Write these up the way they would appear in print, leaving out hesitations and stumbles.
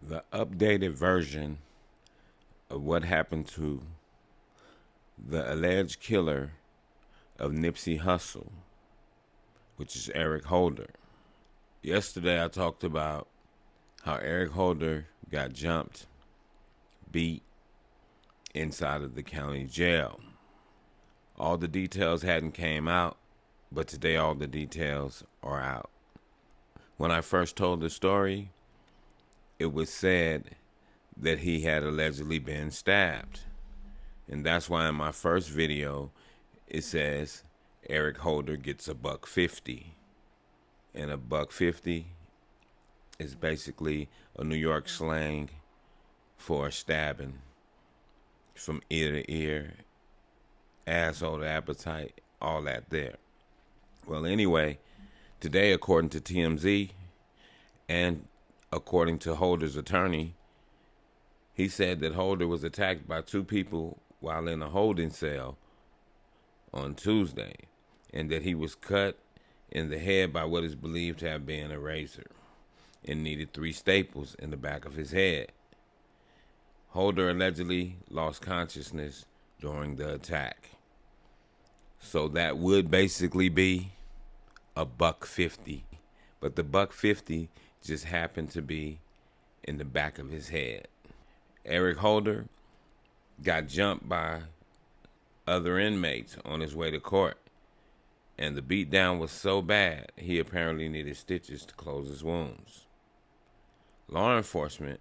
The updated version of what happened to the alleged killer of Nipsey Hussle, which is Eric Holder. Yesterday I talked about how Eric Holder got jumped, beat inside of the county jail. All the details hadn't came out, but today all the details are out. When I first told the story, it was said that he had allegedly been stabbed. And that's why in my first video it says Eric Holder gets $1.50. And $1.50 is basically a New York slang for stabbing from ear to ear, asshole to appetite, all that there. Well, anyway, today, according to TMZ and according to Holder's attorney, he said that Holder was attacked by two people while in a holding cell on Tuesday, and that he was cut in the head by what is believed to have been a razor and needed 3 staples in the back of his head. Holder allegedly lost consciousness during the attack. So that would basically be $1.50. But the $1.50 just happened to be in the back of his head. Eric Holder got jumped by other inmates on his way to court, and the beatdown was so bad he apparently needed stitches to close his wounds. Law enforcement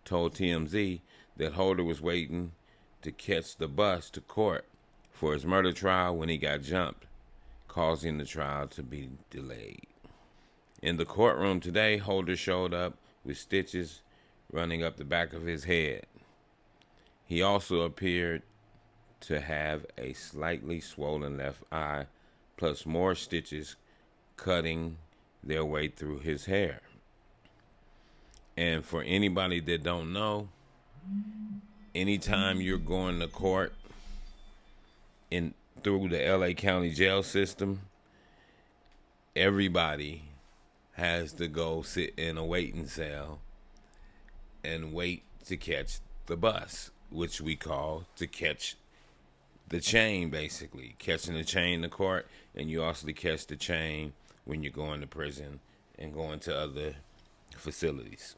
told TMZ that Holder was waiting to catch the bus to court for his murder trial when he got jumped, causing the trial to be delayed. In the courtroom today, Holder showed up with stitches running up the back of his head. He also appeared to have a slightly swollen left eye, plus more stitches cutting their way through his hair. And for anybody that don't know, anytime you're going to court in through the LA County jail system, everybody has to go sit in a waiting cell and wait to catch the bus, which we call to catch the chain, basically. Catching the chain to court, and you also catch the chain when you're going to prison and going to other facilities.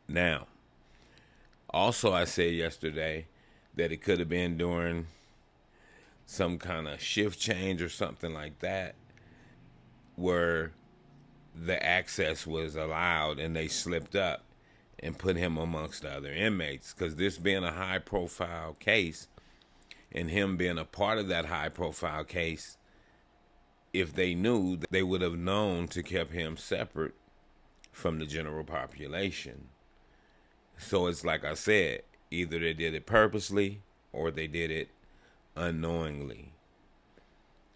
Now, also I said yesterday that it could have been during some kind of shift change or something like that, where the access was allowed and they slipped up and put him amongst the other inmates. Because this being a high profile case and him being a part of that high profile case, if they knew, they would have known to keep him separate from the general population. So it's like I said, either they did it purposely or they did it unknowingly.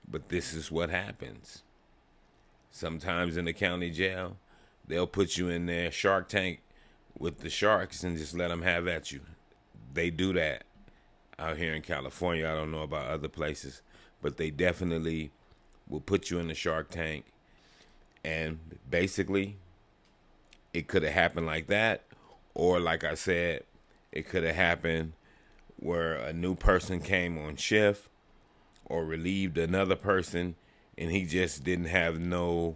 But this is what happens. Sometimes in the county jail, they'll put you in their Shark Tank with the sharks and just let them have at you. They do that out here in California. I don't know about other places, but they definitely will put you in the Shark Tank. And basically, it could have happened like that, or like I said, it could have happened where a new person came on shift or relieved another person, and he just didn't have no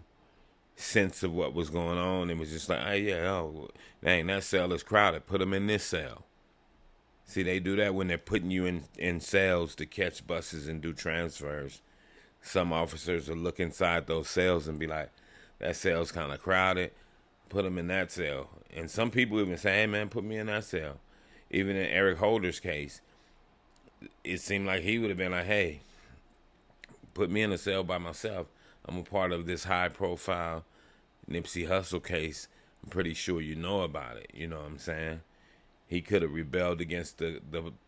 sense of what was going on. It was just like, dang, that cell is crowded. Put him in this cell. See, they do that when they're putting you in cells to catch buses and do transfers. Some officers will look inside those cells and be like, that cell's kind of crowded. Put him in that cell. And some people even say, hey, man, put me in that cell. Even in Eric Holder's case, it seemed like he would have been like, hey, put me in a cell by myself. I'm a part of this high-profile Nipsey Hussle case. I'm pretty sure you know about it. You know what I'm saying? He could have rebelled against the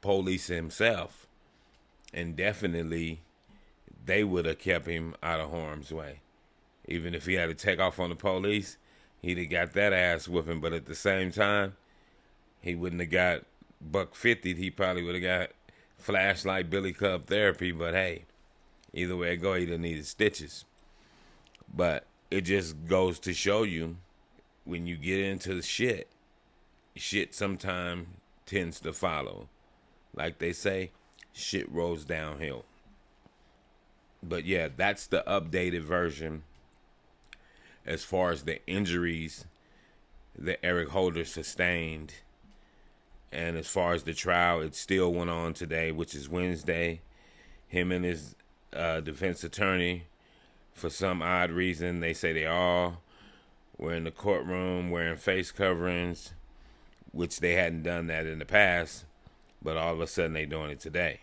police himself. And definitely, they would have kept him out of harm's way. Even if he had to take off on the police, he'd have got that ass whipping. But at the same time, he wouldn't have got $1.50. He probably would have got flashlight Billy Club therapy. But hey, either way it go, he'd have needed stitches. But it just goes to show you, when you get into the shit, shit sometime tends to follow. Like they say, shit rolls downhill. But yeah, that's the updated version as far as the injuries that Eric Holder sustained. And as far as the trial, it still went on today, which is Wednesday. Him and his defense attorney, for some odd reason, they say they all were in the courtroom wearing face coverings, which they hadn't done that in the past, but all of a sudden they doing it today.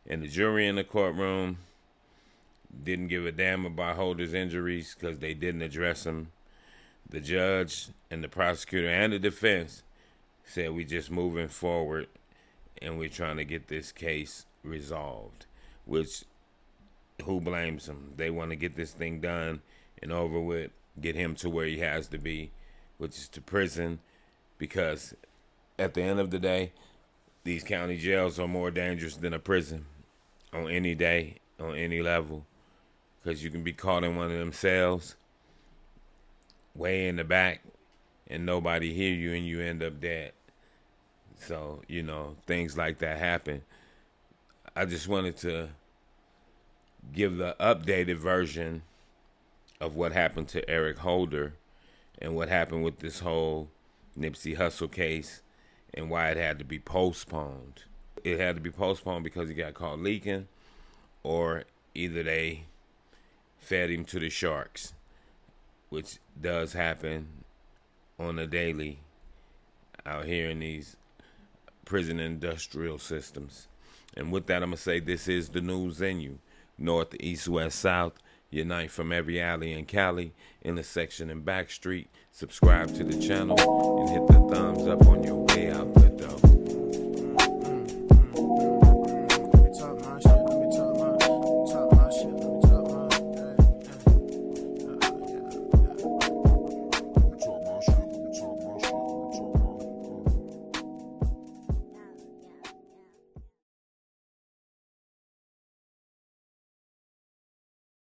And the jury in the courtroom didn't give a damn about Holder's injuries because they didn't address them. The judge and the prosecutor and the defense said we just moving forward and we're trying to get this case resolved, which who blames them? They want to get this thing done and over with, get him to where he has to be, which is to prison, because at the end of the day, these county jails are more dangerous than a prison on any day, on any level, because you can be caught in one of them cells way in the back and nobody hear you and you end up dead. So, you know, things like that happen. I just wanted to give the updated version of what happened to Eric Holder and what happened with this whole Nipsey Hussle case and why it had to be postponed. It had to be postponed because he got caught leaking, or either they fed him to the sharks, which does happen on a daily out here in these prison industrial systems. And with that, I'm going to say this is the news in you. North, east, west, south, unite from every alley in Cali, intersection and back street. Subscribe to the channel and hit the thumbs up on